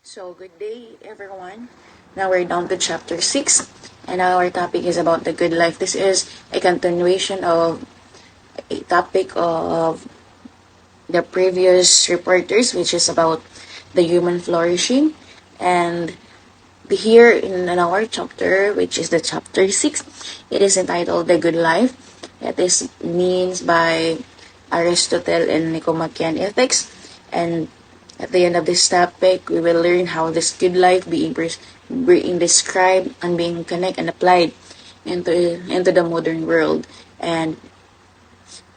So, good day, everyone. Now we're down to chapter 6, and our topic is about the good life. This is a continuation of a topic of the previous reporters, which is about the human flourishing. And here in our chapter, which is the chapter 6, it is entitled The Good Life. It is means by Aristotle and Nicomachean ethics. And at the end of this topic, we will learn how this good life being described and being connected and applied into the modern world. And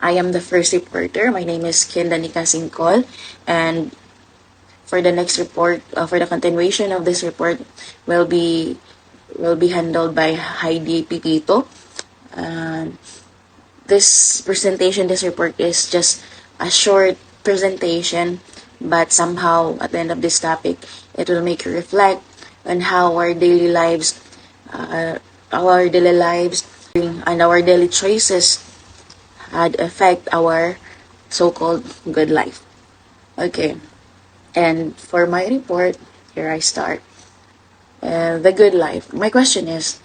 I am the first reporter. My name is Nicomachean, and for the next report, for the continuation of this report, will be handled by Heidi Pipito. And this report is just a short presentation, but somehow at the end of this topic, it will make you reflect on how uh, our daily lives, and our daily choices had affect our so-called good life. Okay, and for my report, here I start. The good life. My question is,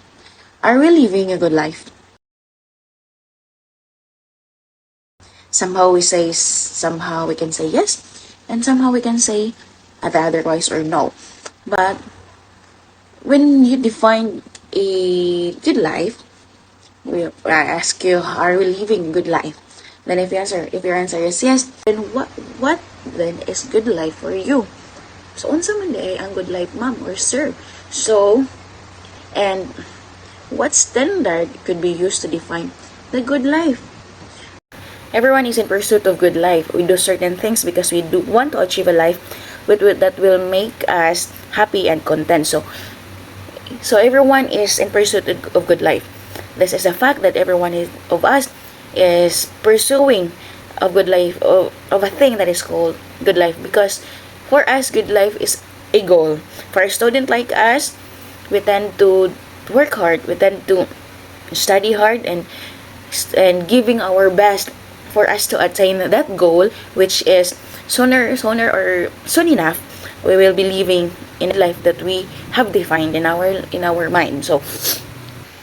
are we living a good life? Somehow we can say yes, and somehow we can say otherwise or no. But when you define a good life, I ask you, are we living a good life? Then if your answer is yes, then what then is good life for you? So unsa man di ang good life, ma'am or sir? So, and what standard could be used to define the good life? Everyone is in pursuit of good life. We do certain things because we do want to achieve a life that will make us happy and content. So everyone is in pursuit of good life. This is a fact that of us is pursuing a good life of a thing that is called good life, because for us good life is a goal. For a student like us, we tend to work hard, we tend to study hard and giving our best for us to attain that goal, which is sooner or soon enough we will be living in a life that we have defined in our mind. So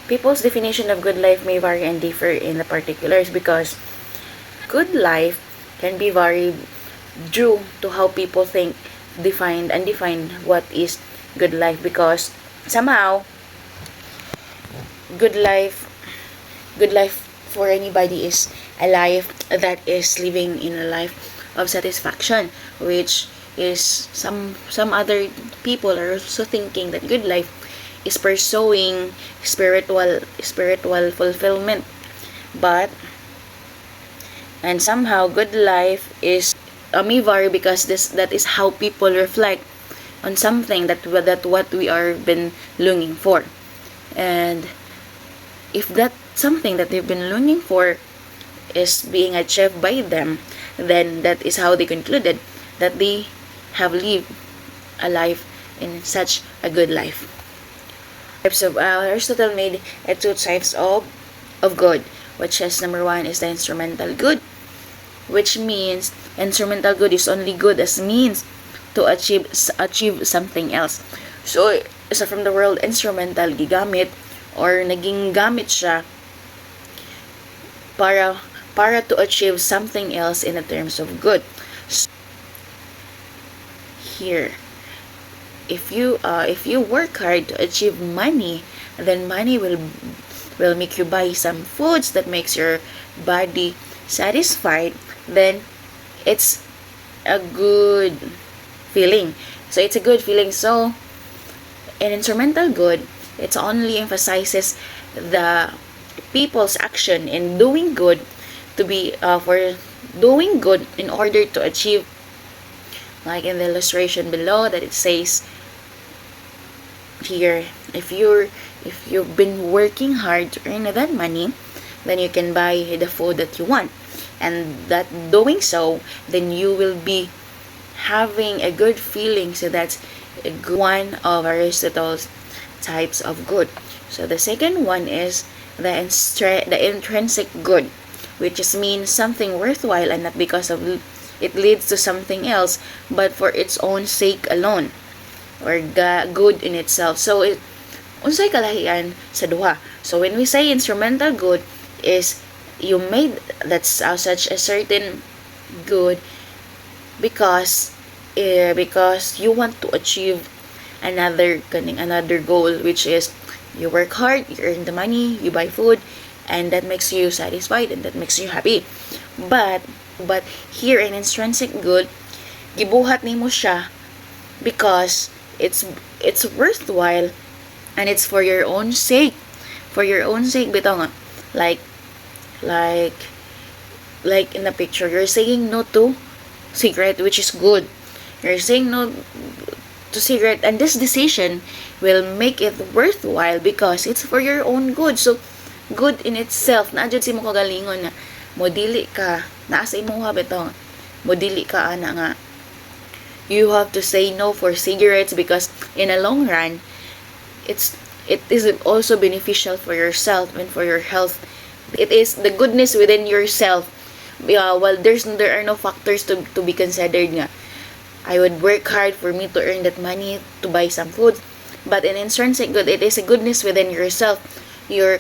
people's definition of good life may vary and differ in the particulars, because good life can be varied due to how people think, define what is good life, because somehow good life for anybody is a life that is living in a life of satisfaction, which is some other people are also thinking that good life is pursuing spiritual fulfillment. But and somehow good life is may vary, because that is how people reflect on something that what we are been longing for. And if that something that they've been longing for is being achieved by them, then that is how they concluded that they have lived a life in such a good life. Types of Aristotle made two types of good, which is number one is the instrumental good, which means instrumental good is only good as means to achieve something else. So from the world instrumental, gigamit or naging gamit siya para to achieve something else in the terms of good. Here, if you work hard to achieve money, then money will make you buy some foods that makes your body satisfied. Then it's a good feeling. So it's a good feeling. So in instrumental good, it only emphasizes the people's action in doing good to be for doing good in order to achieve, like in the illustration below that it says here, if you've been working hard to earn that money, then you can buy the food that you want, and that doing so, then you will be having a good feeling. So that's one of Aristotle's types of good. So the second one is the intrinsic good, which is means something worthwhile and not because of it leads to something else, but for its own sake alone. or good in itself. So unsay kalahian sa duha. So when we say instrumental good is you made that's such a certain good because because you want to achieve another goal, which is you work hard, you earn the money, you buy food, and that makes you satisfied and that makes you happy. But here in intrinsic good, gibuhat nimo siya because it's worthwhile and it's for your own sake. For your own sake, bitaw nga. Like like like in the picture, you're saying no to cigarette, which is good. You're saying no to cigarette, and this decision will make it worthwhile because it's for your own good. So good in itself na jud si mo kagalingon nga modili ka naa sa imong bitaw, modili ka ana nga you have to say no for cigarettes because in a long run it is also beneficial for yourself and for your health. It is the goodness within yourself. Well, there are no factors to be considered nga. I would work hard for me to earn that money to buy some food. But in intrinsic good, it is a goodness within yourself. You're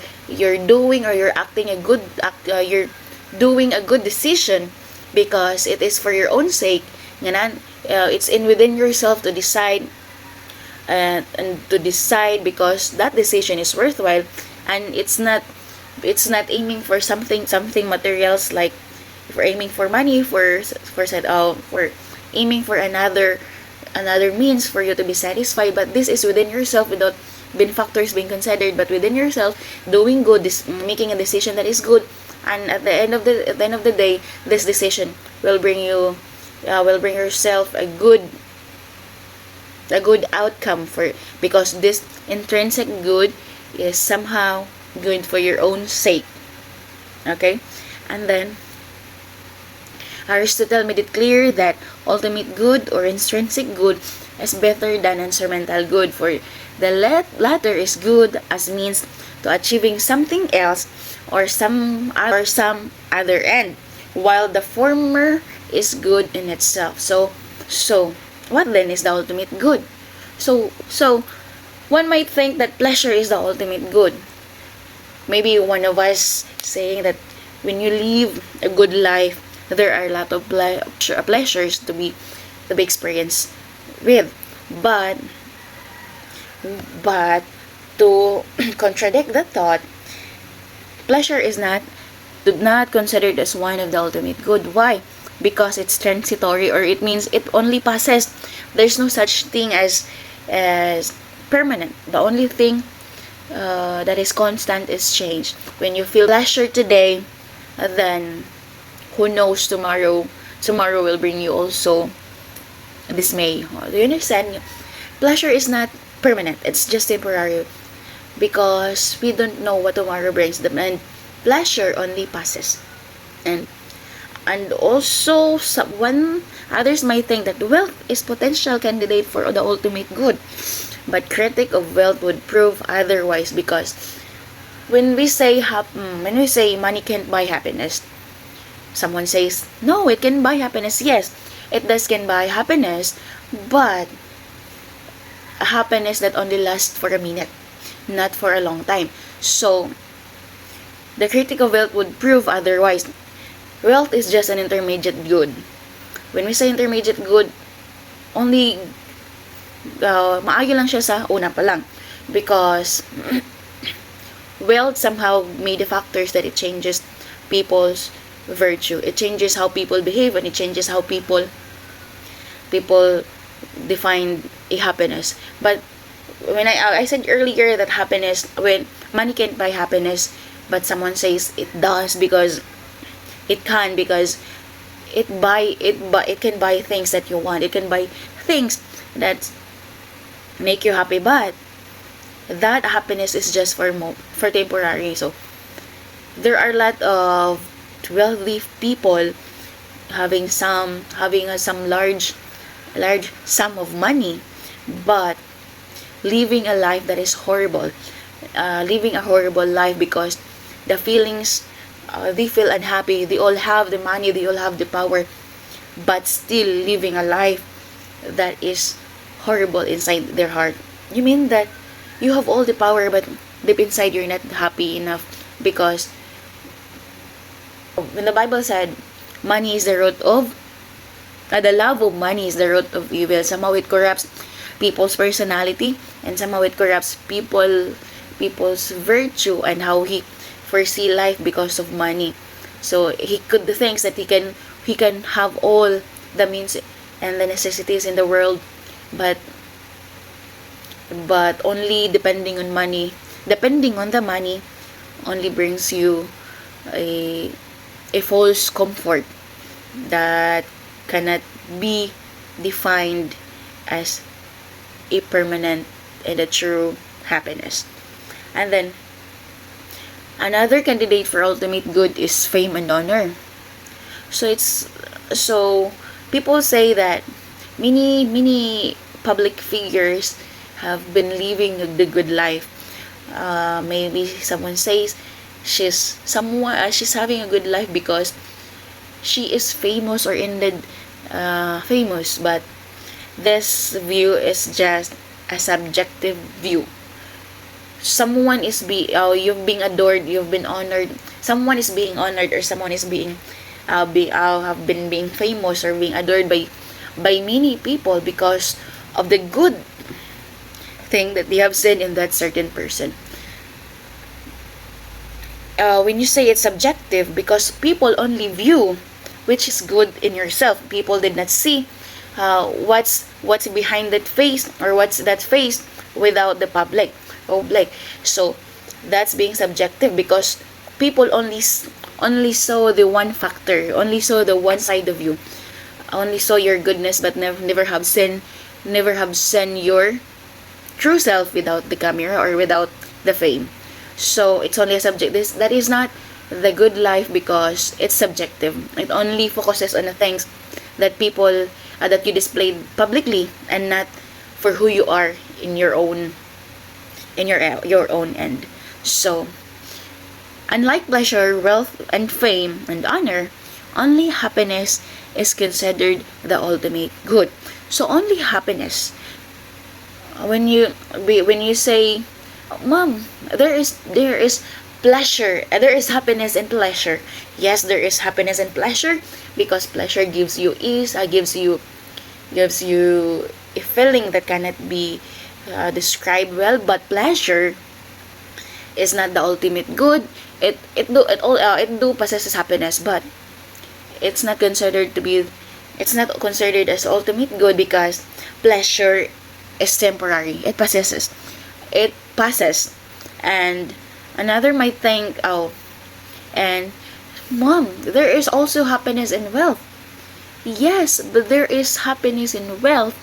doing or you're acting a good you're doing a good decision because it is for your own sake. It's in within yourself to decide and to decide because that decision is worthwhile, and it's not aiming for something materials, like if we're aiming for money for aiming for another means for you to be satisfied, but this is within yourself without being factors being considered, but within yourself doing good, making a decision that is good, and at the end of the day, this decision will bring yourself a good outcome for because this intrinsic good is somehow good for your own sake. Okay? And then Aristotle made it clear that ultimate good or intrinsic good is better than instrumental good, for the latter is good as means to achieving something else or some other end, while the former is good in itself. So what then is the ultimate good? So one might think that pleasure is the ultimate good. Maybe one of us saying that when you live a good life, there are a lot of pleasures to be experienced with. But to contradict that thought, pleasure is not considered as one of the ultimate good. Why? Because it's transitory, or it means it only passes. There's no such thing as permanent. The only thing that is constant is change. When you feel pleasure today, then who knows, tomorrow will bring you also dismay. Do you understand? Pleasure is not permanent. It's just temporary because we don't know what tomorrow brings them, and pleasure only passes. And also, one others might think that wealth is potential candidate for the ultimate good, but critic of wealth would prove otherwise, because when we say money can't buy happiness, someone says no, it can buy happiness. Yes, it does can buy happiness, but a happiness that only lasts for a minute, not for a long time. So the critic of wealth would prove otherwise. Wealth is just an intermediate good. When we say intermediate good, only maayo lang siya sa una pa lang, because wealth somehow made the factors that it changes people's virtue. It changes how people behave, and it changes how people define a happiness. But when I said earlier that happiness, when money can't buy happiness, but someone says it does because it can buy things that you want. It can buy things that make you happy, but that happiness is just for temporary. So there are a lot of wealthy people having some large sum of money, but living a life that is horrible, living a horrible life because the feelings, they feel unhappy. They all have the money, they all have the power, but still living a life that is horrible inside their heart. You mean that you have all the power, but deep inside you're not happy enough, because when the Bible said money is the root of the love of money is the root of evil. Somehow it corrupts people's personality, and somehow it corrupts people's virtue and how he foresee life because of money. So he could think that he can have all the means and the necessities in the world, but only depending on the money only brings you a false comfort that cannot be defined as a permanent and a true happiness. And then another candidate for ultimate good is fame and honor. So people say that many public figures have been living the good life. Maybe someone says she's having a good life because she is famous or ended famous, but this view is just a subjective view. Someone is you've been adored, you've been honored. Someone is being honored, or someone is have been being famous or being adored by many people because of the good thing that they have seen in that certain person. When you say it's subjective, because people only view which is good in yourself. People did not see what's behind that face, or what's that face without the public. So that's being subjective, because people only saw the one factor, only saw the one side of you, only saw your goodness, but never have seen your true self without the camera or without the fame. So it's only a subject. That is not the good life, because it's subjective. It only focuses on the things that people that you displayed publicly, and not for who you are in your own end. So unlike pleasure, wealth, and fame and honor, only happiness is considered the ultimate good. So only happiness. When you say, Mom, there is pleasure, there is happiness and pleasure. Yes, there is happiness and pleasure, because pleasure gives you ease, gives you a feeling that cannot be described well. But pleasure is not the ultimate good. It do possesses happiness, but it's not considered as ultimate good, because pleasure is temporary. It passes. And another might think, and Mom, there is also happiness in wealth. Yes, but there is happiness in wealth,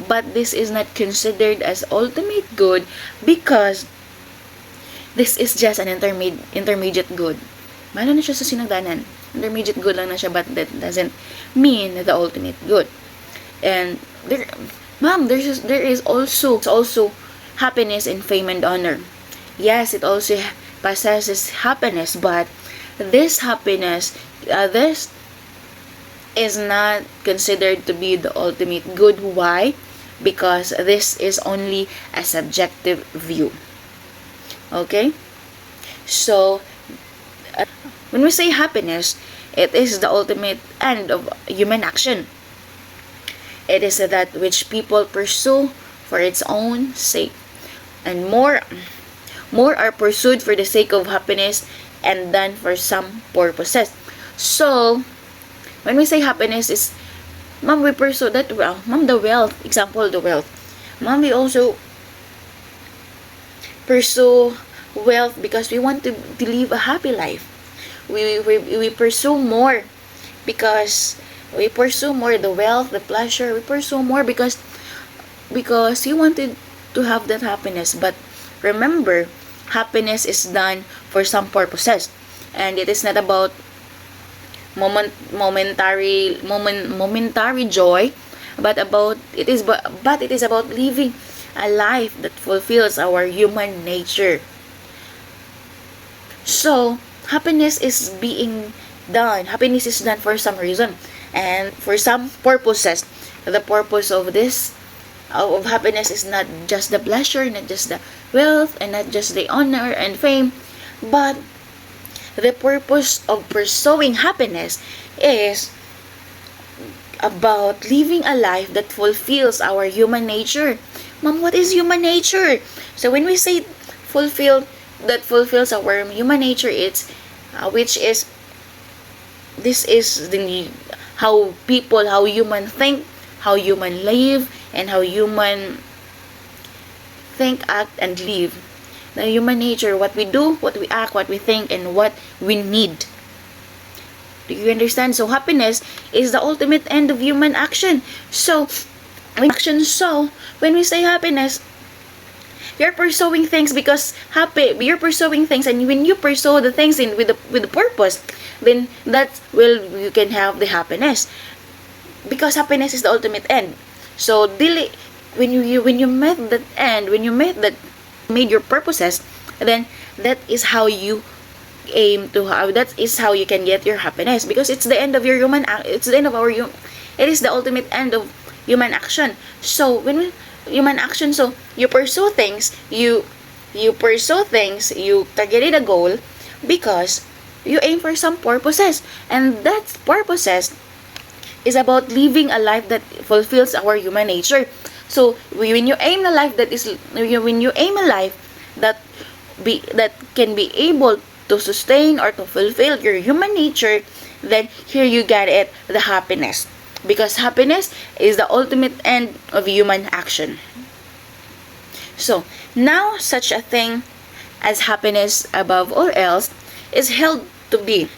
but this is not considered as ultimate good, because this is just an intermediate good. Malo na siya sa sinagdanan. Intermediate good lang na siya, but that doesn't mean the ultimate good. And there is also happiness in fame and honor. Yes, it also possesses happiness, but this happiness, this is not considered to be the ultimate good. Why? Because this is only a subjective view. Okay? So, when we say happiness, it is the ultimate end of human action. It is that which people pursue for its own sake. And more are pursued for the sake of happiness and done for some purposes. So, when we say happiness is, Mom, we pursue that well. Mom, the wealth. Example, the wealth. Mom, we also pursue wealth because we want to live a happy life. We pursue more because we pursue more the wealth, the pleasure. We pursue more because we wanted to have that happiness. But remember, happiness is done for some purposes, and it is not about momentary joy, but it is about living a life that fulfills our human nature. So happiness is done for some reason and for some purposes. The purpose of this of happiness is not just the pleasure, not just the wealth, and not just the honor and fame, but the purpose of pursuing happiness is about living a life that fulfills our human nature. Mom, what is human nature? So when we say fulfill, that fulfills our human nature, it's which is this is the how human think, how human live, and how human think, act, and live. The human nature, what we do, what we act, what we think, and what we need. Do you understand? So happiness is the ultimate end of human action. So when we say happiness, you're pursuing things because happy. You're pursuing things, and when you pursue the things in with the purpose, then that will you can have the happiness. Because happiness is the ultimate end. So when you met that end, when you met that made your purposes, then that is how you aim to have. That is how you can get your happiness, because it's the end of your it's the end of our it is the ultimate end of human action. So when human action, so you pursue things, you pursue things, you targeted a goal because you aim for some purposes, and that purposes is about living a life that fulfills our human nature. So when you aim a life that is when you aim a life that that can be able to sustain or to fulfill your human nature, then here you get it, the happiness. Because happiness is the ultimate end of human action. So now such a thing as happiness above all else is held to be.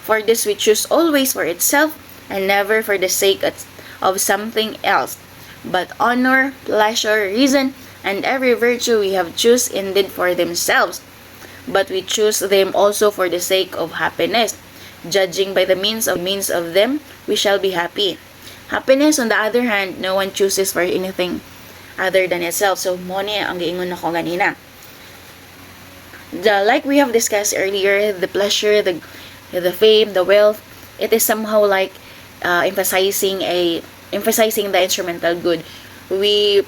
For this we choose always for itself and never for the sake of something else. But honor, pleasure, reason, and every virtue we have choose indeed for themselves. But we choose them also for the sake of happiness. Judging by the means of them, we shall be happy. Happiness, on the other hand, no one chooses for anything other than itself. So, mo ni ang giingon ako ganina. Like we have discussed earlier, the pleasure, the fame, the wealth, it is somehow like emphasizing the instrumental good. We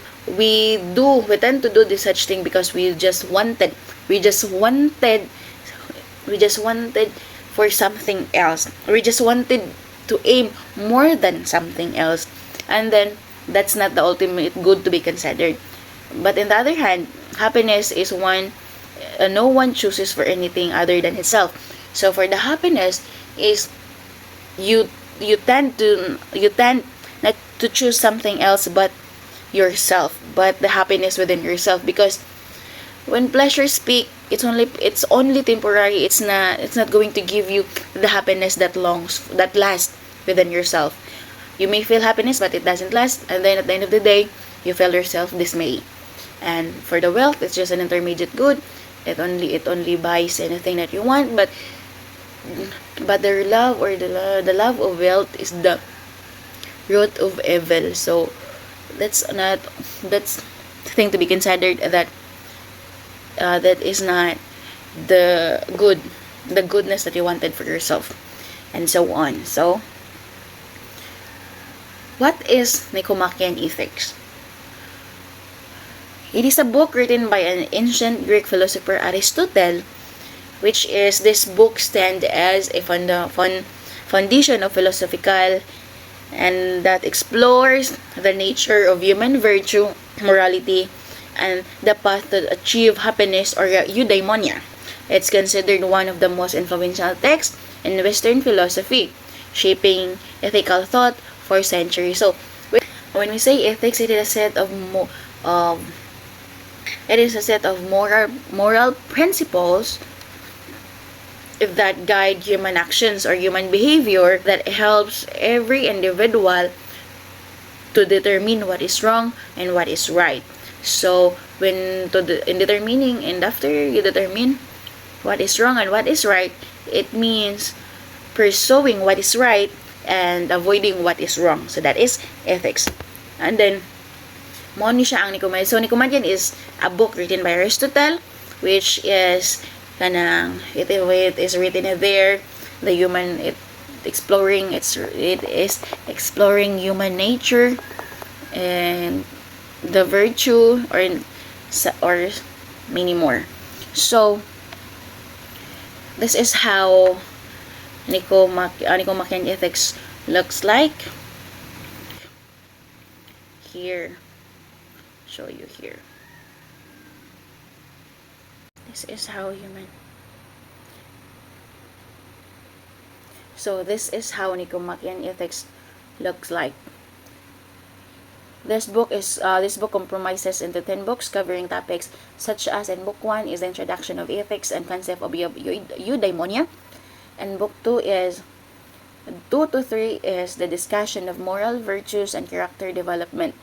tend to do this such thing because we just wanted for something else. We just wanted to aim more than something else, and then that's not the ultimate good to be considered. But on the other hand, happiness is one no one chooses for anything other than itself. So for the happiness is you tend not to choose something else but yourself, but the happiness within yourself. Because when pleasures speak, it's only temporary. It's not going to give you the happiness that lasts within yourself. You may feel happiness, but it doesn't last, and then at the end of the day, you feel yourself dismay. And for the wealth, it's just an intermediate good. It only buys anything that you want, but the love or the love of wealth is the root of evil. So that's the thing to be considered, that that is not the goodness that you wanted for yourself, and so on. So what is Nicomachean ethics? It is a book written by an ancient Greek philosopher, Aristotle, which is this book stand as a foundation of philosophical, and that explores the nature of human virtue, morality, and the path to achieve happiness or eudaimonia. It's considered one of the most influential texts in Western philosophy, shaping ethical thought for centuries. So when we say ethics, it is a set of moral principles that guide human actions or human behavior, that helps every individual to determine what is wrong and what is right. So after you determine what is wrong and what is right, it means pursuing what is right and avoiding what is wrong. So that is ethics. And then mo ni siya ang Nicomachean. So Nicomachean is a book written by Aristotle, which is it is written there, the human it is exploring human nature, and the virtue, or many more. So this is how Nicomachean ethics looks like. Here, show you here. This is how human. So this is how Nicomachean ethics looks like. This book compromises into 10 books covering topics such as, in book 1 is the introduction of ethics and concept of eudaimonia, and book 2 is 2 to 3 is the discussion of moral virtues and character development,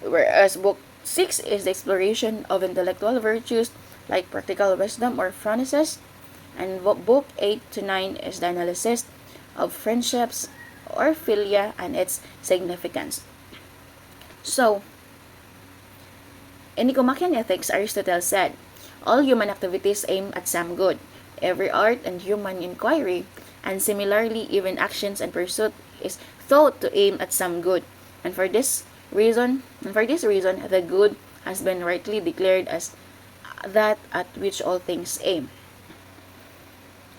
whereas book 6 is the exploration of intellectual virtues like practical wisdom or phronesis, and book 8 to 9 is the analysis of friendships or philia and its significance. So, in Nicomachean Ethics, Aristotle said, all human activities aim at some good. Every art and human inquiry, and similarly even actions and pursuit, is thought to aim at some good. And for this reason, the good has been rightly declared as that at which all things aim.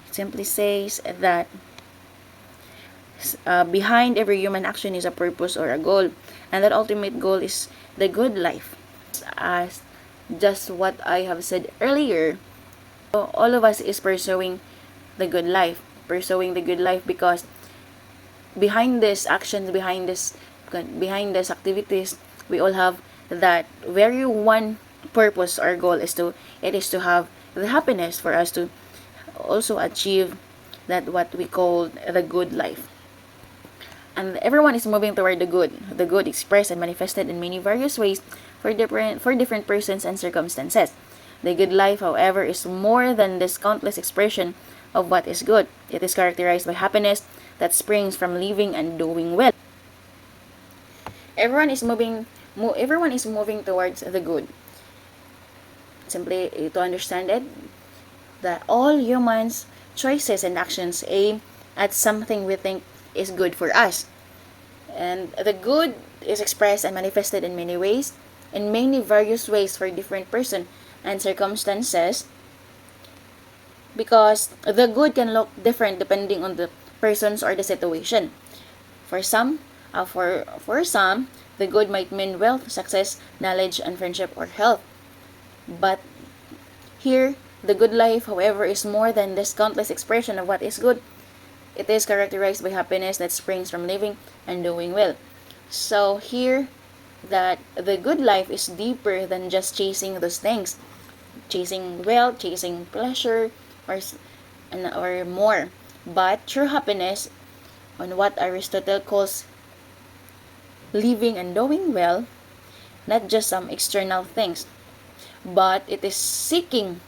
It simply says that behind every human action is a purpose or a goal, and that ultimate goal is the good life. As just what I have said earlier, all of us is pursuing the good life, because behind these actions, behind these activities, we all have that very one purpose or goal is to have the happiness, for us to also achieve that what we call the good life. And everyone is moving toward the good expressed and manifested in many various ways for different persons and circumstances. The good life, however, is more than this countless expression of what is good. It is characterized by happiness that springs from living and doing well. Everyone is moving towards the good. Simply to understand it, that all humans' choices and actions aim at something we think is good for us. And the good is expressed and manifested in many ways, in many various ways for different person and circumstances, because the good can look different depending on the persons or the situation. For some, the good might mean wealth, success, knowledge, and friendship or health. But here, the good life, however, is more than this countless expression of what is good. It is characterized by happiness that springs from living and doing well. So here, that the good life is deeper than just chasing those things, chasing wealth, chasing pleasure, or more. But true happiness, on what Aristotle calls living and doing well, not just some external things, but it is seeking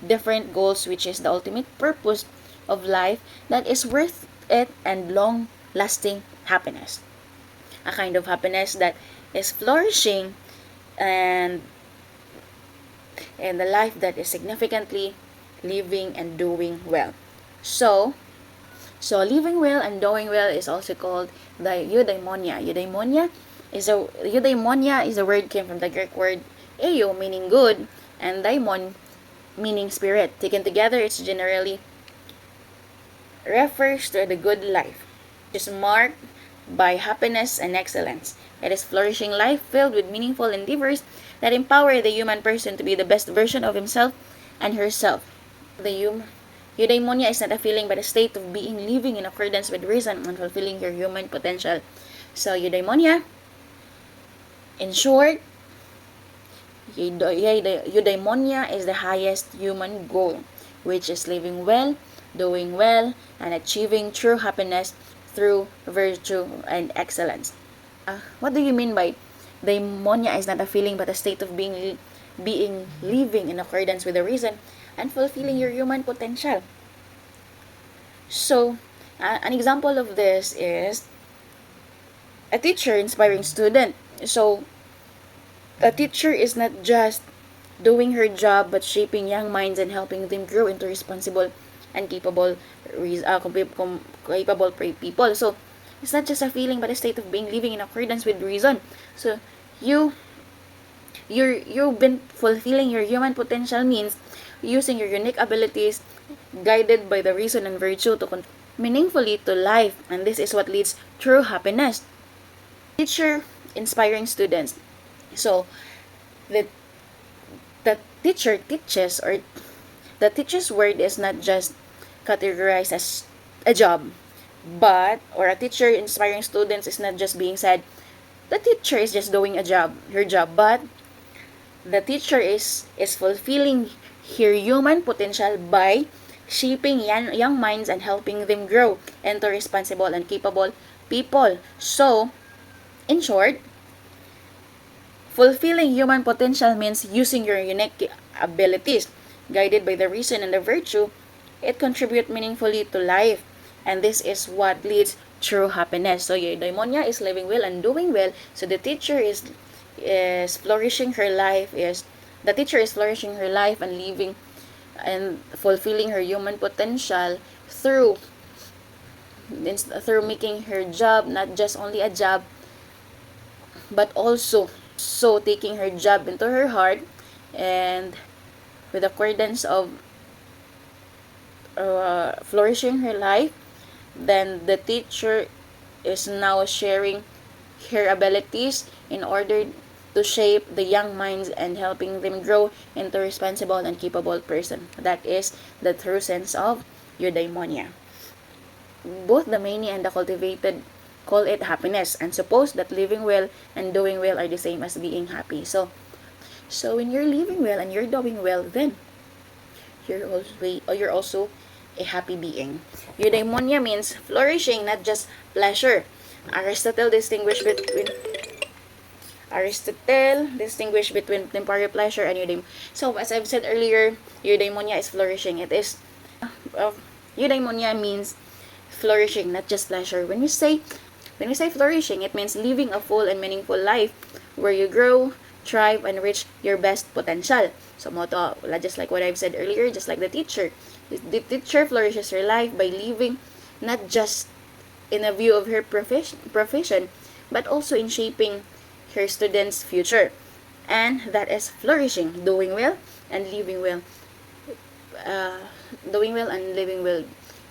different goals, which is the ultimate purpose of life that is worth it, and long-lasting happiness. A kind of happiness that is flourishing, and the life that is significantly living and doing well. So living well and doing well is also called the eudaimonia. Eudaimonia is a word came from the Greek word eo, meaning good, and daimon, meaning spirit. Taken together, it's generally refers to the good life, which is marked by happiness and excellence. It is flourishing life filled with meaningful endeavors that empower the human person to be the best version of himself and herself. Eudaimonia is not a feeling but a state of being, living in accordance with reason and fulfilling your human potential. So eudaimonia, in short, eudaimonia is the highest human goal, which is living well, doing well, and achieving true happiness through virtue and excellence. What do you mean by daimonia is not a feeling but a state of being, living in accordance with the reason and fulfilling your human potential? So, an example of this is a teacher inspiring student. So, a teacher is not just doing her job but shaping young minds and helping them grow into responsible and capable people. So it's not just a feeling but a state of being, living in accordance with reason. So you You've been fulfilling your human potential means using your unique abilities, guided by the reason and virtue to contribute meaningfully to life, and this is what leads true happiness. Teacher inspiring students. So the the teacher teaches, or the teacher's word is not just categorized as a job, but, or a teacher inspiring students is not just being said, the teacher is just doing a job, her job, but the teacher is fulfilling her human potential by shaping young minds and helping them grow into responsible and capable people. So, in short, fulfilling human potential means using your unique abilities, guided by the reason and the virtue, it contributes meaningfully to life. And this is what leads true happiness. So eudaimonia is living well and doing well. So the teacher is flourishing her life, is the teacher is flourishing her life and living and fulfilling her human potential through making her job not just only a job, but also taking her job into her heart, and with accordance of flourishing her life, then the teacher is now sharing her abilities in order to shape the young minds and helping them grow into responsible and capable person. That is the true sense of eudaimonia. Both the many and the cultivated call it happiness, and suppose that living well and doing well are the same as being happy. So when you're living well and you're doing well, then you're also a happy being. Eudaimonia means flourishing, not just pleasure. Aristotle distinguished between temporary pleasure and eudaimonia. So as I've said earlier, eudaimonia is flourishing. It is eudaimonia means flourishing, not just pleasure. When we say flourishing, it means living a full and meaningful life where you grow, thrive, and reach your best potential. So just like what I've said earlier, just like the teacher. The teacher flourishes her life by living not just in a view of her profession, but also in shaping her students' future. And that is flourishing, doing well and living well.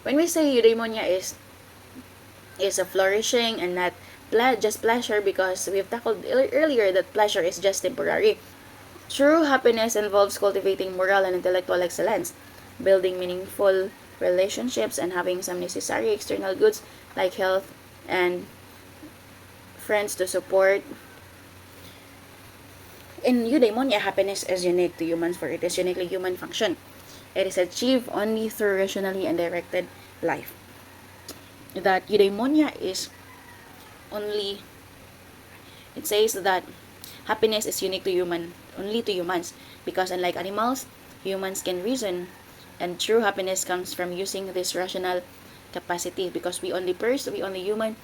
When we say eudaimonia is a flourishing and not just pleasure, because we've tackled earlier that pleasure is just temporary. True happiness involves cultivating moral and intellectual excellence, building meaningful relationships, and having some necessary external goods like health and friends to support. In eudaimonia, happiness is unique to humans, for it is uniquely human function. It is achieved only through rationally and directed life. That eudaimonia is only, it says that happiness is unique to only to humans, because unlike animals, humans can reason, and true happiness comes from using this rational capacity, because we only human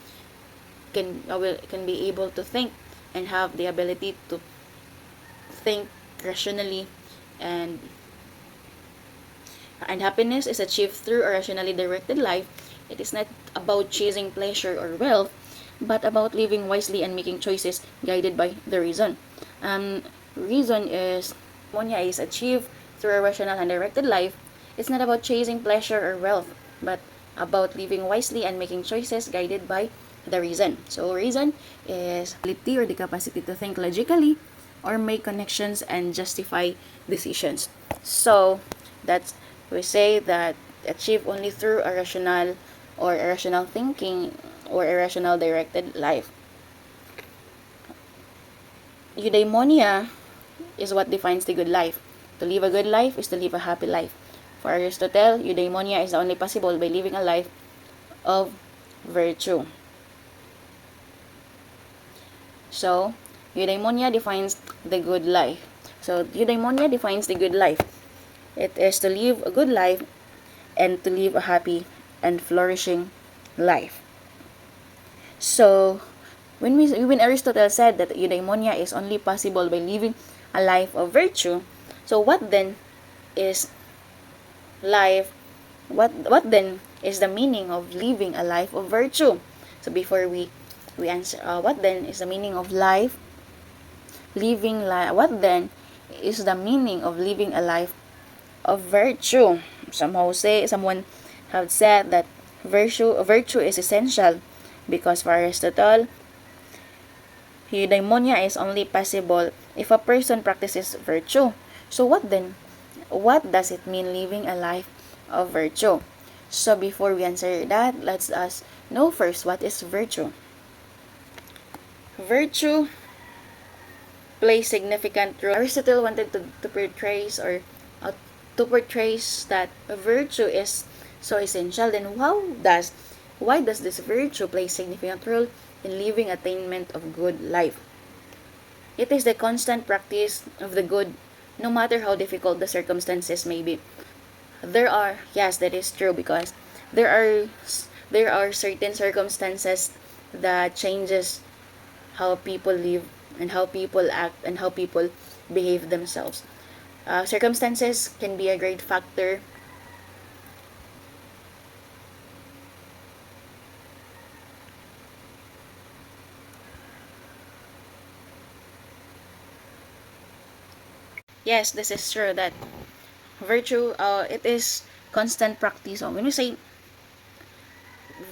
can be able to think and have the ability to think rationally, and happiness is achieved through a rationally directed life. It is not about chasing pleasure or wealth, but about living wisely and making choices guided by the reason. Reason is eudaimonia is achieved through a rational and directed life. It's not about chasing pleasure or wealth, but about living wisely and making choices guided by the reason. So reason is ability or the capacity to think logically or make connections and justify decisions. So that's, we say that achieved only through a rational or irrational thinking or irrational directed life. Eudaimonia is what defines the good life. To live a good life is to live a happy life. For Aristotle, eudaimonia is only possible by living a life of virtue. So, eudaimonia defines the good life. So, eudaimonia defines the good life. It is to live a good life and to live a happy and flourishing life. So, when Aristotle said that eudaimonia is only possible by living a life of virtue, so what then is life? What then is the meaning of living a life of virtue? So before we answer, what then is the meaning of life What then is the meaning of living a life of virtue? Someone have said that virtue is essential because for Aristotle, eudaimonia is only possible if a person practices virtue. So what then? What does it mean living a life of virtue? So before we answer that, let's us know first what is virtue. Virtue plays significant role. Aristotle wanted uh, to portray that virtue is so essential. Then why does this virtue play significant role in living attainment of good life? It is the constant practice of the good, no matter how difficult the circumstances may be. Yes, that is true because there are there are certain circumstances that changes how people live and how people act and how people behave themselves. Circumstances can be a great factor. Yes, this is true that virtue, it is constant practice. When we say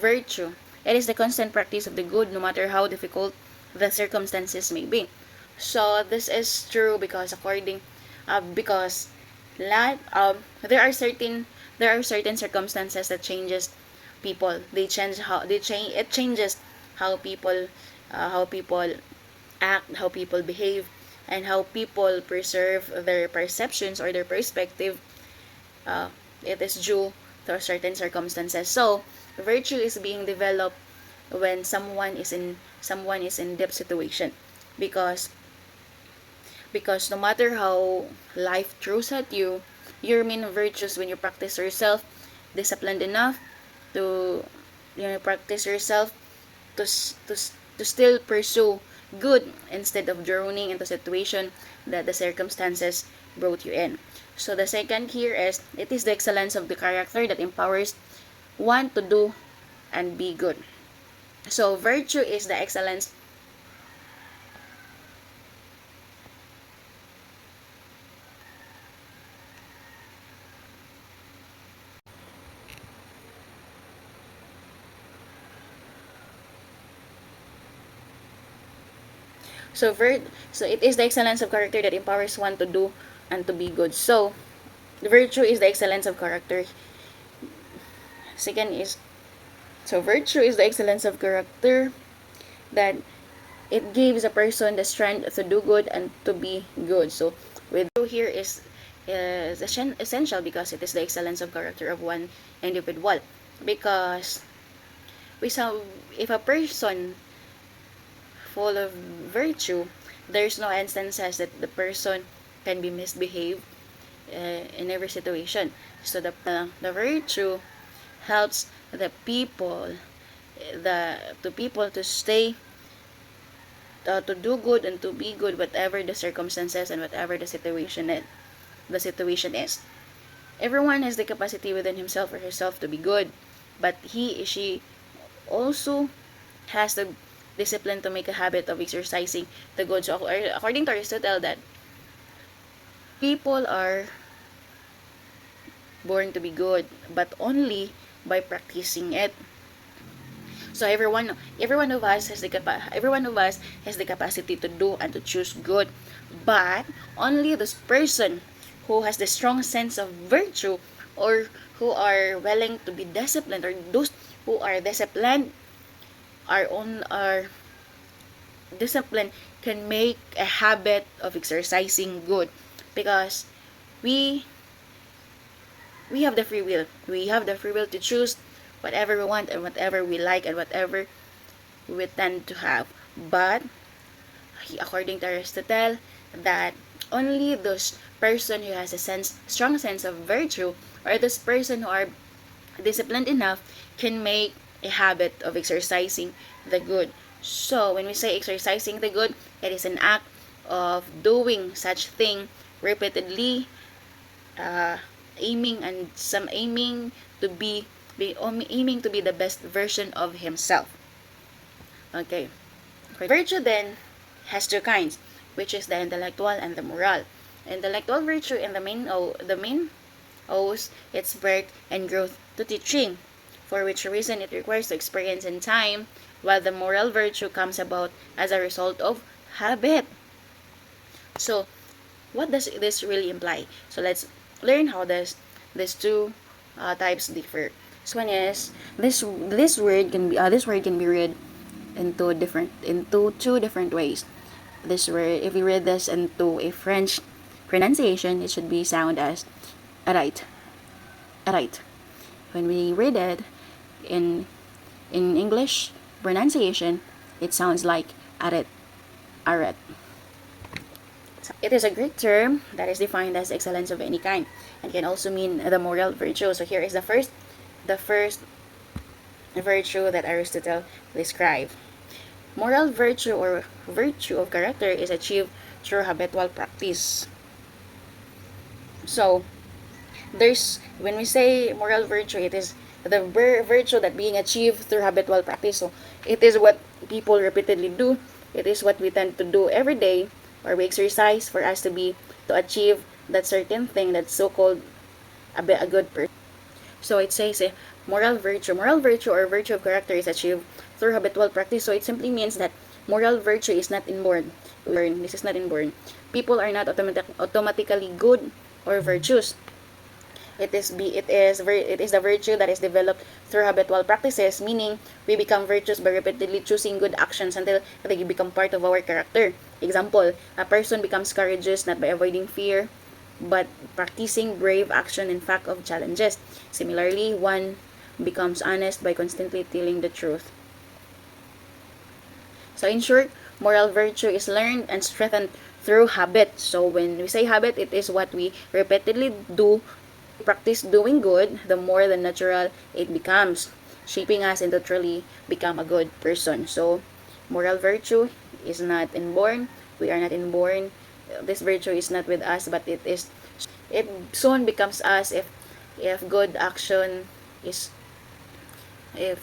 virtue, it is the constant practice of the good no matter how difficult the circumstances may be. So this is true because because life, there are certain circumstances that changes people. It changes how people act, how people behave, and how people preserve their perceptions or their perspective. Uh, it is due to certain circumstances. So virtue is being developed when someone is in deep situation, because no matter how life throws at you, you remain virtuous when you practice yourself disciplined enough to practice yourself to to still pursue good instead of drowning into situation that the circumstances brought you in. So the second here is it is the excellence of the character that empowers one to do and be good. So virtue is the excellence. So it is the excellence of character that empowers one to do and to be good. So virtue is the excellence of character. Second is virtue is the excellence of character that it gives a person the strength to do good and to be good. So with here is essential because it is the excellence of character of one individual. Because we saw if a person full of virtue, there's no instances that the person can be misbehaved in every situation. So the virtue helps the people to stay to do good and to be good whatever the circumstances and whatever the situation is. Everyone has the capacity within himself or herself to be good, but she also has the discipline to make a habit of exercising the good. So according to Aristotle, that people are born to be good, but only by practicing it. So everyone of us has the capacity to do and to choose good, but only this person who has the strong sense of virtue or who are willing to be disciplined, or those who are disciplined are discipline can make a habit of exercising good, because we we have the free will. We have the free will to choose whatever we want and whatever we like and whatever we tend to have. But according to Aristotle, that only those person who has a strong sense of virtue, or those person who are disciplined enough, can make a habit of exercising the good. So when we say exercising the good, it is an act of doing such thing repeatedly, uh, aiming to aiming to be the best version of himself. Okay. Virtue then has two kinds. which is the intellectual and the moral. Intellectual virtue and the main owes its birth and growth to teaching, for which reason it requires experience and time, while the moral virtue comes about as a result of habit. So, what does this really imply? So let's learn how does these two types differ. So one is this word can be read into two different ways. This word, if we read this into a French pronunciation, it should be sound as right, right. When we read it in English pronunciation, it sounds like aret, aret. It is a Greek term that is defined as excellence of any kind and can also mean the moral virtue. So here is the first virtue that Aristotle described. Moral virtue or virtue of character is achieved through habitual practice. So when we say moral virtue, it is the virtue that being achieved through habitual practice. So it is what people repeatedly do. It is what we tend to do every day, or we exercise for us to achieve that certain thing that's so-called a good person. So it says moral virtue or virtue of character is achieved through habitual practice. So it simply means that moral virtue is not inborn. This is not inborn. People are not automatically good or virtuous. It is the virtue that is developed through habitual practices, meaning we become virtuous by repeatedly choosing good actions until they become part of our character. Example, a person becomes courageous not by avoiding fear, but practicing brave action in face of challenges. Similarly, one becomes honest by constantly telling the truth. So in short, moral virtue is learned and strengthened through habit. So when we say habit, it is what we repeatedly do. Practice doing good, the more than natural it becomes, shaping us into truly become a good person. So moral virtue is not inborn. We are not inborn. This virtue is not with us, but it soon becomes us if good action is if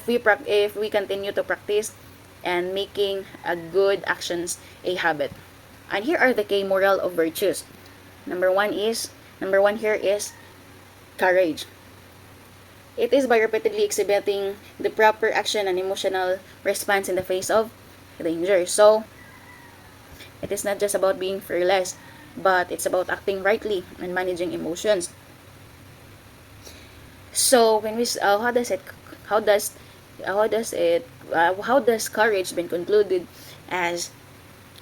we continue to practice and making a good actions a habit. And here are the key moral of virtues. Number one here is courage. It is by repeatedly exhibiting the proper action and emotional response in the face of danger. So it is not just about being fearless, but it's about acting rightly and managing emotions. So when we how does how does courage been concluded as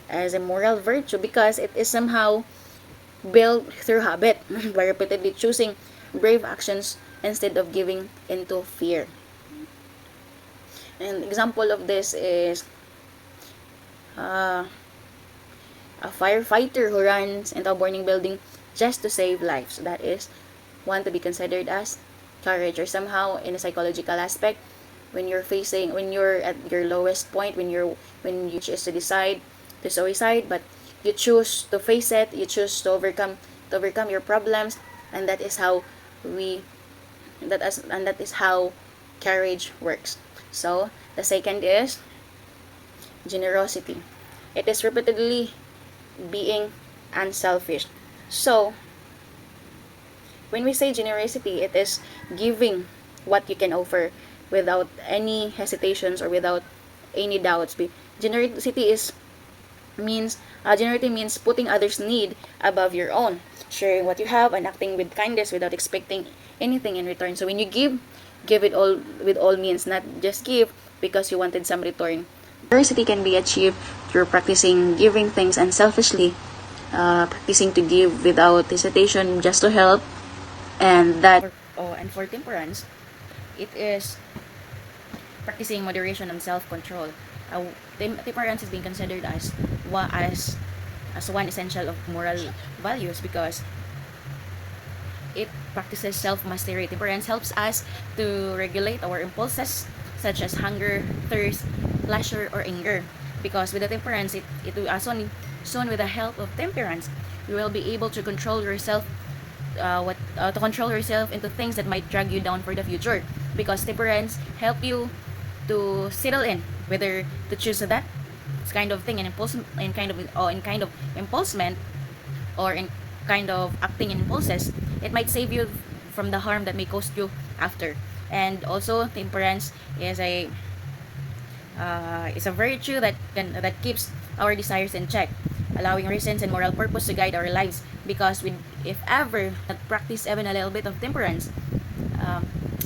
a moral virtue? Because it is somehow built through habit by repeatedly choosing brave actions instead of giving into fear. An example of this is a firefighter who runs into a burning building just to save lives. That is one to be considered as courage. Or somehow in a psychological aspect, when you're at your lowest point, when you choose to decide to suicide, but you choose to face it, you choose to overcome your problems, and that is how courage works. So the second is generosity. It is repeatedly being unselfish. So when we say generosity, it is giving what you can offer without any hesitations or without any doubts. Generosity means putting others' need above your own, sharing what you have and acting with kindness without expecting anything in return. So when you give it all with all means, not just give because you wanted some return. Generosity can be achieved through practicing giving things unselfishly, practicing to give without hesitation, just to help, and for temperance, it is practicing moderation and self-control. Temperance is being considered as one essential of moral values because it practices self-mastery. Temperance helps us to regulate our impulses such as hunger, thirst, pleasure, or anger. Because with the temperance, soon with the help of temperance, you will be able to control yourself into things that might drag you down for the future. Because temperance help you to settle in whether to choose that kind of thing, in kind of impulsement, or in kind of acting in impulses, it might save you from the harm that may cost you after. And also, temperance is a virtue that keeps our desires in check, allowing reasons and moral purpose to guide our lives. Because if ever not practice even a little bit of temperance,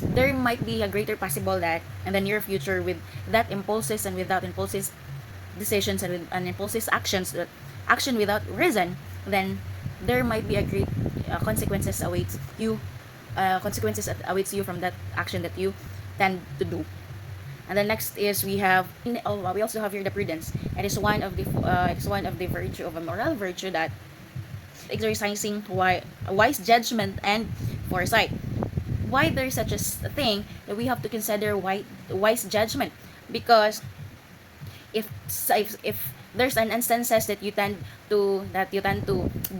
there might be a greater possible that in the near future, with that impulses and without impulses decisions, and impulsive actions, that action without reason, then there might be a great consequences that awaits you from that action that you tend to do. And then next is we also have here the prudence. It is one of the virtue of a moral virtue that exercising wise judgment and foresight. Why there is such a thing that we have to consider wise judgment? Because if there's an instances that you tend to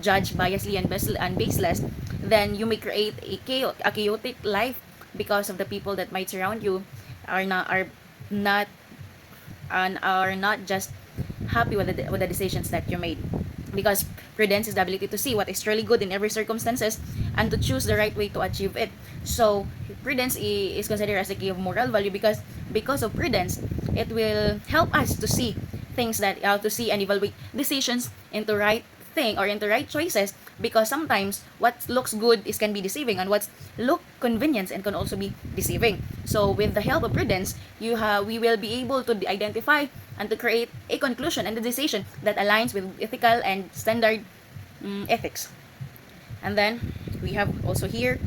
judge biasly and baseless, then you may create a chaotic life, because of the people that might surround you not are not just happy with the decisions that you made. Because prudence is the ability to see what is truly good in every circumstances and to choose the right way to achieve it. So prudence is considered as a key of moral value, because of prudence, it will help us to see things that to see and evaluate decisions into right thing or into right choices. Because sometimes what looks good can be deceiving, and what look convenient and can also be deceiving. So with the help of prudence, we will be able to identify and to create a conclusion and a decision that aligns with ethical and standard ethics. And then we have also here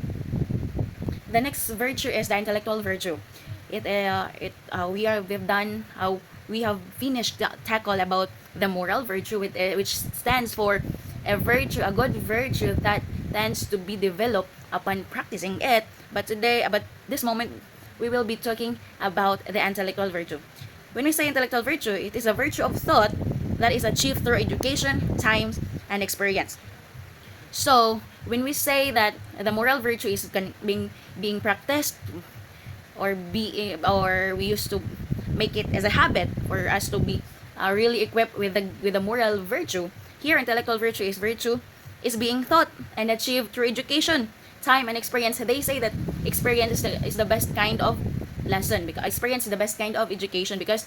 the next virtue is the intellectual virtue. We have finished the tackle about the moral virtue, which stands for a good virtue that tends to be developed upon practicing it. But this moment, we will be talking about the intellectual virtue. When we say intellectual virtue, it is a virtue of thought that is achieved through education, time, and experience. So when we say that the moral virtue is being practiced, or we used to make it as a habit for us to be really equipped with the moral virtue. Here, intellectual virtue is being taught and achieved through education, time, and experience. They say that experience is the best kind of lesson, because experience is the best kind of education. Because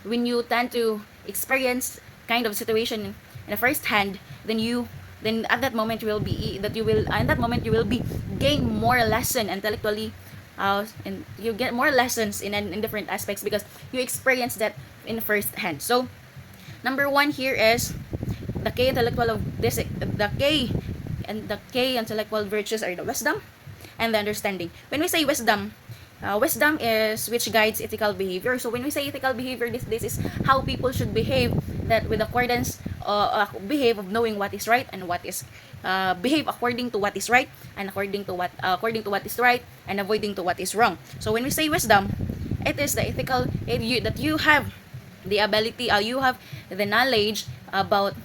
when you tend to experience kind of situation in the first hand, then at that moment you will be gain more lesson intellectually, and you get more lessons in different aspects, because you experience that in first hand. So number one here is the key intellectual of this the key intellectual virtues are the wisdom and the understanding. When we say wisdom, wisdom is which guides ethical behavior. So when we say ethical behavior, this is how people should behave, that with accordance behave of knowing what is right and what is behave according to what is right, and according to what is right, and avoiding to what is wrong. So when we say wisdom, it is the ethical that you have the ability, you have the knowledge about,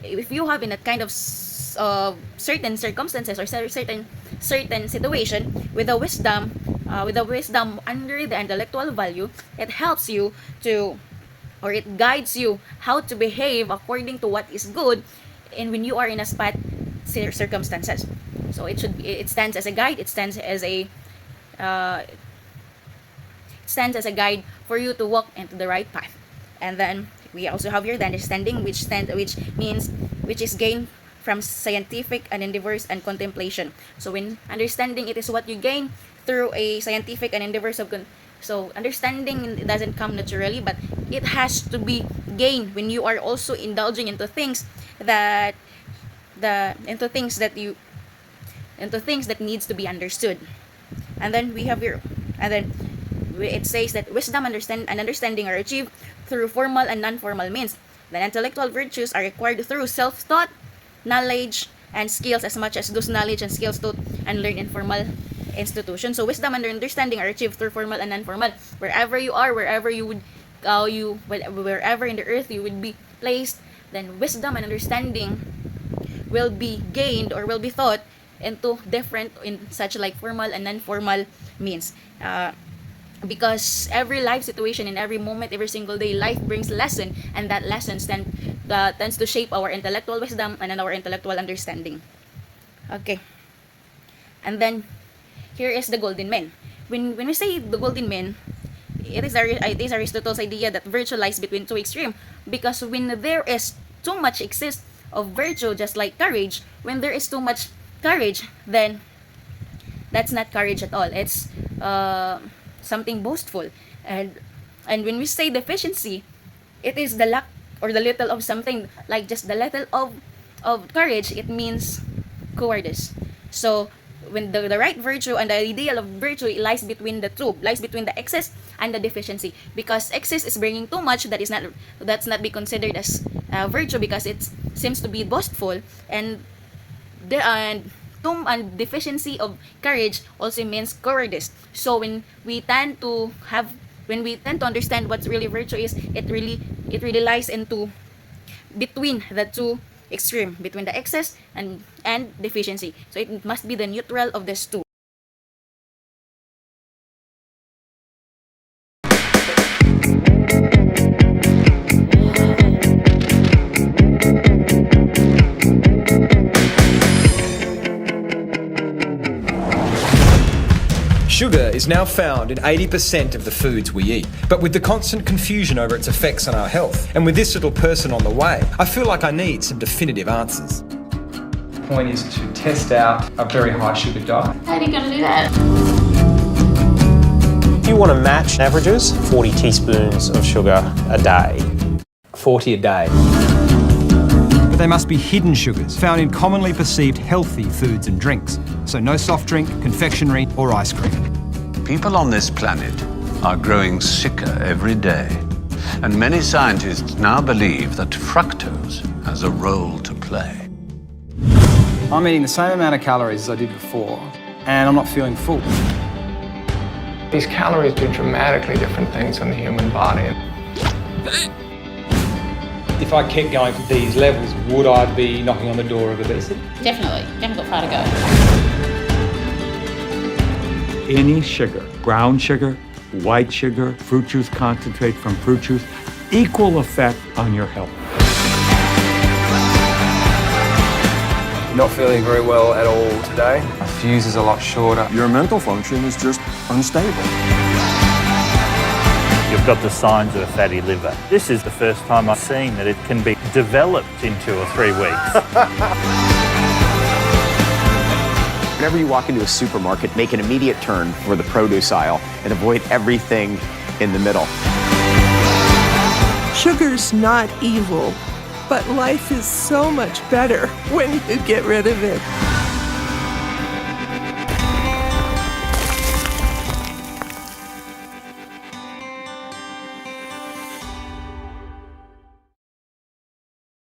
if you have in that kind of certain circumstances or certain situation, with the wisdom under the intellectual value, it helps you to, or it guides you how to behave according to what is good, and when you are in a spot circumstances. So it stands as a guide. It stands as a guide for you to walk into the right path. And then we also have here the understanding, which is gained from scientific and endeavors and contemplation. So when understanding, it is what you gain through a scientific and endeavors of so understanding doesn't come naturally, but it has to be gained when you are also indulging into things that needs to be understood. And then we have here, and then it says that wisdom and understanding are achieved through formal and non-formal means. The intellectual virtues are acquired through self-taught, knowledge, and skills, as much as those knowledge and skills taught and learned in formal institutions. So wisdom and understanding are achieved through formal and non-formal. Wherever you are, wherever you would wherever in the earth you would be placed, then wisdom and understanding will be gained or will be taught into different, in such like formal and non-formal means. because every life situation, in every moment, every single day, life brings lesson, and that lessons tends to shape our intellectual wisdom and our intellectual understanding. Okay, and then here is the golden mean. When we say the golden mean, it is Aristotle's idea that virtue lies between two extremes, because when there is too much exist of virtue, just like courage, when there is too much courage, then that's not courage at all. It's something boastful. And when we say deficiency, it is the lack or the little of something, like just the little of courage. It means cowardice. So when the right virtue and the ideal of virtue lies between the two, lies between the excess and the deficiency, because excess is bringing too much, that's not be considered as virtue, because it seems to be boastful, and and deficiency of courage also means cowardice. So when we tend to understand what really virtue is, it really lies into between the two extreme, between the excess and deficiency. So it must be the neutral of these two. Sugar is now found in 80% of the foods we eat, but with the constant confusion over its effects on our health, and with this little person on the way, I feel like I need some definitive answers. The point is to test out a very high sugar diet. How are you gonna do that? If you want to match averages, 40 teaspoons of sugar a day. 40 a day. But they must be hidden sugars found in commonly perceived healthy foods and drinks. So no soft drink, confectionery or ice cream. People on this planet are growing sicker every day. And many scientists now believe that fructose has a role to play. I'm eating the same amount of calories as I did before, and I'm not feeling full. These calories do dramatically different things on the human body. If I kept going for these levels, would I be knocking on the door of obesity? Definitely. Definitely got far to go. Any sugar, brown sugar, white sugar, fruit juice concentrate from fruit juice, equal effect on your health. Not feeling very well at all today. My fuse is a lot shorter. Your mental function is just unstable. You've got the signs of a fatty liver. This is the first time I've seen that it can be developed in 2 or 3 weeks. Whenever you walk into a supermarket, make an immediate turn for the produce aisle and avoid everything in the middle. Sugar's not evil, but life is so much better when you get rid of it.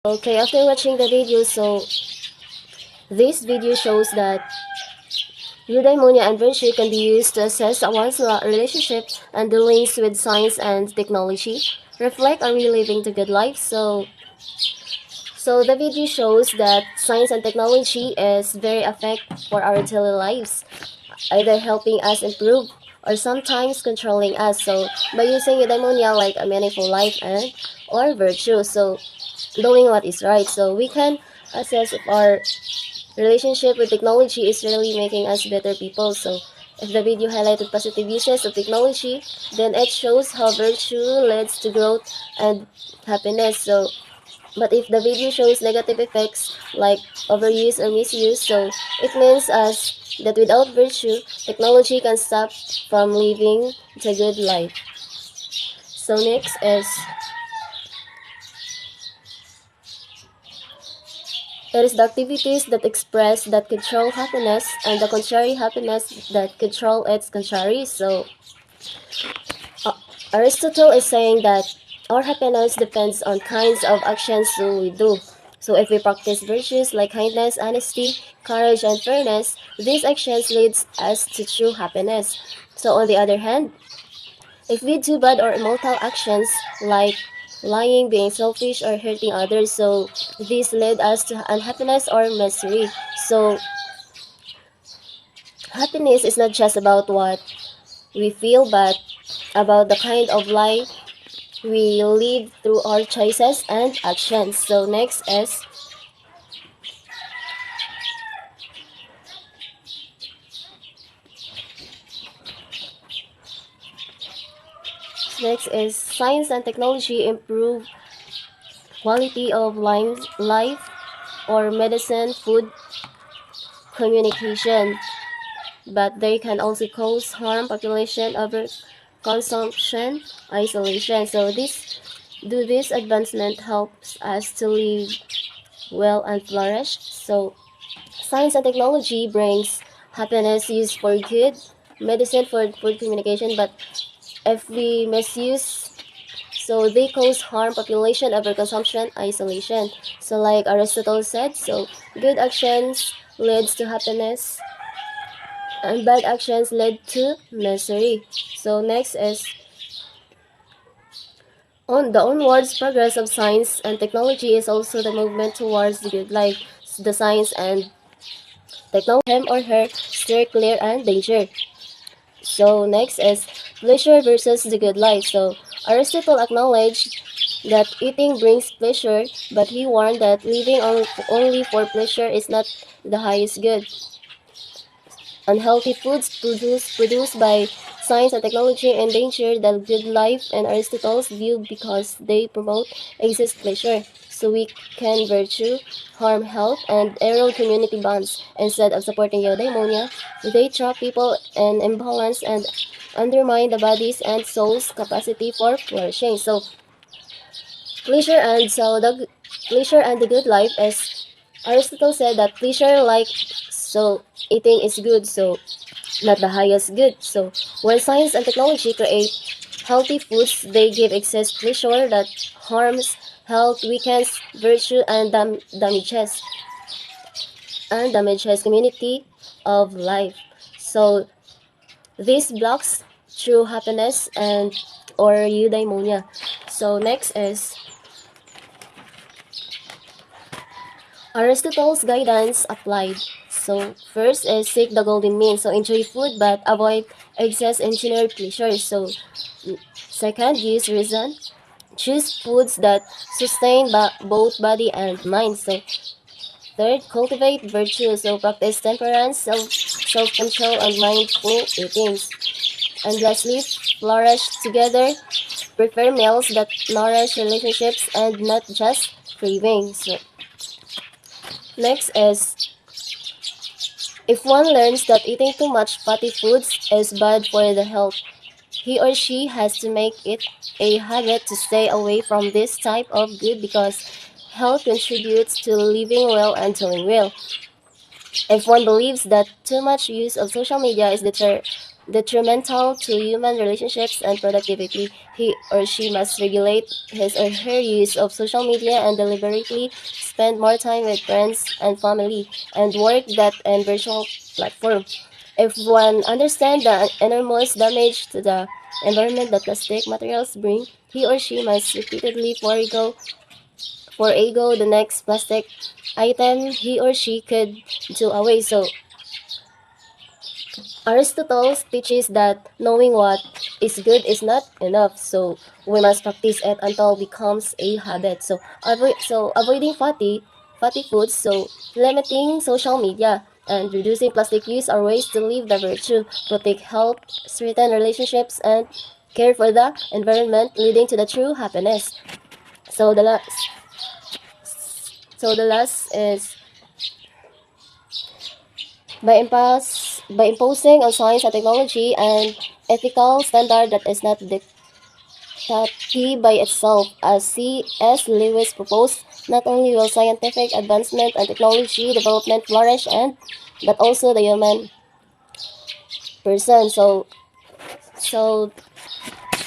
Okay, after watching the video, so this video shows that eudaimonia and virtue can be used to assess one's relationship and the links with science and technology. Reflect, are we living the good life? So the video shows that science and technology is very effective for our daily lives, either helping us improve or sometimes controlling us. So by using eudaimonia, like a meaningful life and or virtue, so doing what is right, so we can assess if our relationship with technology is really making us better people. So if the video highlighted positive uses of technology, then it shows how virtue leads to growth and happiness. So but if the video shows negative effects like overuse or misuse, so it means us that without virtue, technology can stop from living the good life. So next is it is the activities that express that control happiness and the contrary happiness that control its contrary. So Aristotle is saying that our happiness depends on kinds of actions we do. So if we practice virtues like kindness, honesty, courage, and fairness, these actions leads us to true happiness. So on the other hand, if we do bad or immoral actions like lying, being selfish, or hurting others, so this led us to unhappiness or misery. So happiness is not just about what we feel, but about the kind of life we live through our choices and actions. So next is science and technology improve quality of life or medicine, food, communication, but they can also cause harm, population overconsumption, isolation. So this advancement helps us to live well and flourish. So science and technology brings happiness used for good, medicine for food communication, but if we misuse, so they cause harm, population overconsumption, isolation. So like Aristotle said, so good actions leads to happiness and bad actions lead to misery. So next is on the onwards progress of science and technology is also the movement towards the good life. The science and technology, him or her, steer clear and danger. So next is pleasure versus the good life. So Aristotle acknowledged that eating brings pleasure, but he warned that living only for pleasure is not the highest good. Unhealthy foods produced by science and technology endanger the good life in Aristotle's view because they promote excess pleasure. So weaken virtue, harm health, and erode community bonds. Instead of supporting eudaimonia, they trap people in imbalance and undermine the body's and soul's capacity for flourishing. So pleasure and the good life is Aristotle said that pleasure like so eating is good, so not the highest good. So when science and technology create healthy foods, they give excess pleasure that harms health, weakens virtue, and damages community of life. So this blocks true happiness and or eudaimonia. So next is Aristotle's guidance applied. So first is seek the golden mean. So enjoy food but avoid excess engineered pleasures. So second, use reason. Choose foods that sustain both body and mind. So third, cultivate virtue. So practice temperance, self-control, and mindful eating. And lastly, flourish together. Prefer meals that nourish relationships and not just cravings. So, next is if one learns that eating too much fatty foods is bad for the health, he or she has to make it a habit to stay away from this type of good because health contributes to living well and doing well. If one believes that too much use of social media is detrimental to human relationships and productivity, he or she must regulate his or her use of social media and deliberately spend more time with friends and family and work that and virtual platform. If one understands the enormous damage to the environment that plastic materials bring, he or she must repeatedly forego the next plastic item he or she could do away. So Aristotle teaches that knowing what is good is not enough, so we must practice it until it becomes a habit. So avoiding fatty foods, so limiting social media and reducing plastic use are ways to live the virtue, protect health, strengthen relationships, and care for the environment, leading to the true happiness. So the last is by imposing on science and technology an ethical standard that is not dictated by itself, as C.S. Lewis proposed, not only will scientific advancement and technology development flourish but also the human person. So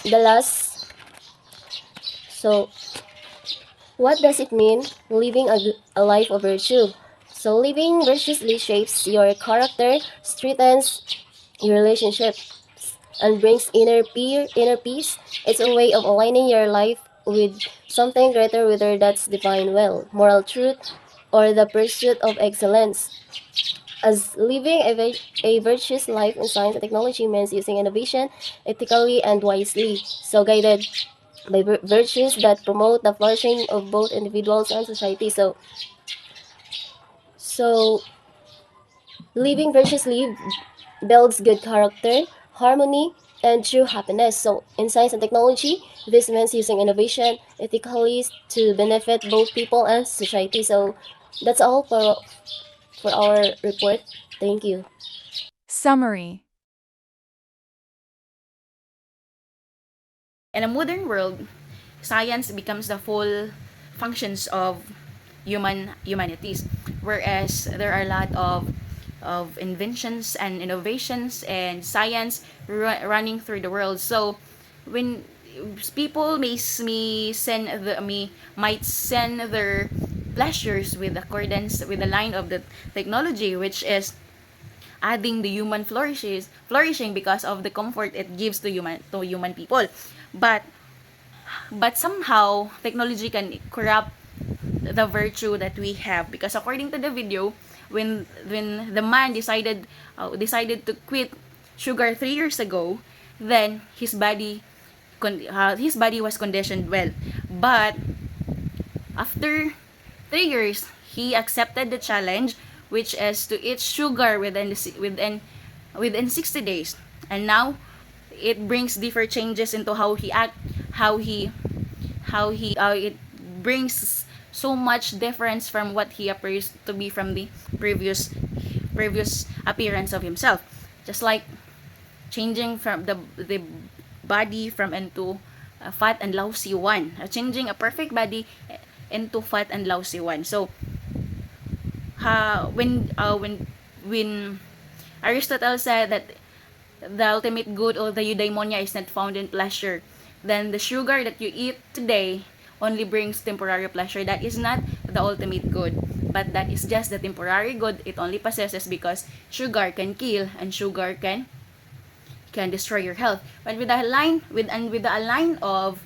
the last so what does it mean living a life of virtue? So living virtuously shapes your character, strengthens your relationships, and brings inner peace. It's a way of aligning your life with something greater, whether that's divine will, moral truth, or the pursuit of excellence. as living a virtuous life in science and technology means using innovation ethically and wisely, so guided by virtues that promote the flourishing of both individuals and society. So living virtuously builds good character, harmony, and true happiness. So in science and technology, this means using innovation ethically to benefit both people and society. So that's all for our report. Thank you. Summary. In a modern world, science becomes the full functions of humanities, whereas there are a lot of inventions and innovations and science running through the world. So when people might send their pleasures with accordance with the line of the technology, which is adding the human flourishing because of the comfort it gives to human people. But somehow technology can corrupt the virtue that we have, because according to the video, when the man decided to quit sugar 3 years ago, then his body was conditioned well. But after 3 years, he accepted the challenge, which is to eat sugar within 60 days. And now it brings different changes into how he act, it brings so much difference from what he appears to be from the previous appearance of himself. Just like changing from the body from into a fat and lousy one, changing a perfect body into fat and lousy one. So when Aristotle said that the ultimate good or the eudaimonia is not found in pleasure, then the sugar that you eat today only brings temporary pleasure. That is not the ultimate good, but that is just the temporary good it only possesses, because sugar can kill and sugar can destroy your health. But with the line of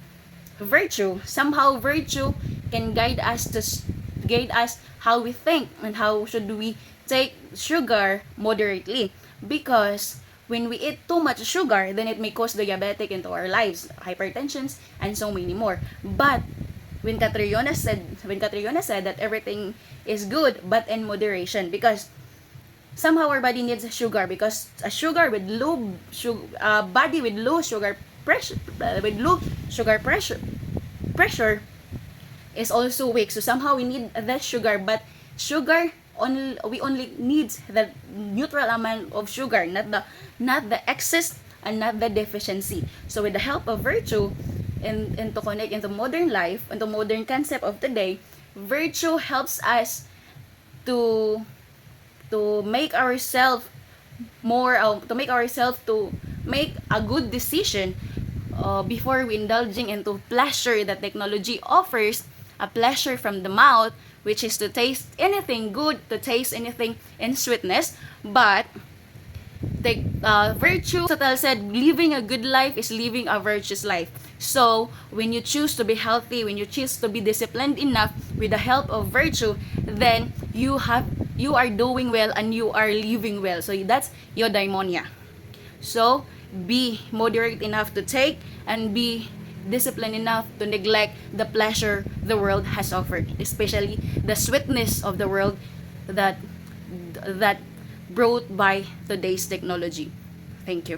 virtue, somehow virtue can guide us how we think and how should we take sugar moderately, because when we eat too much sugar, then it may cause diabetic into our lives, hypertensions, and so many more. But when Catriona said that everything is good but in moderation, because somehow our body needs sugar, because a sugar with low body with low sugar pressure is also weak. So somehow we need that sugar, but we only need the neutral amount of sugar, not the excess and not the deficiency. So with the help of virtue, and to connect into modern life, into modern concept of today, virtue helps us to make ourselves to make a good decision before we indulging into pleasure that technology offers, a pleasure from the mouth, which is to taste anything good, to taste anything in sweetness. But the virtue, Aristotle said, living a good life is living a virtuous life. So when you choose to be healthy, when you choose to be disciplined enough with the help of virtue, then you are doing well and you are living well. So that's eudaimonia. So be moderate enough to take, and be disciplined enough to neglect the pleasure the world has offered, especially the sweetness of the world that brought by today's technology. Thank you.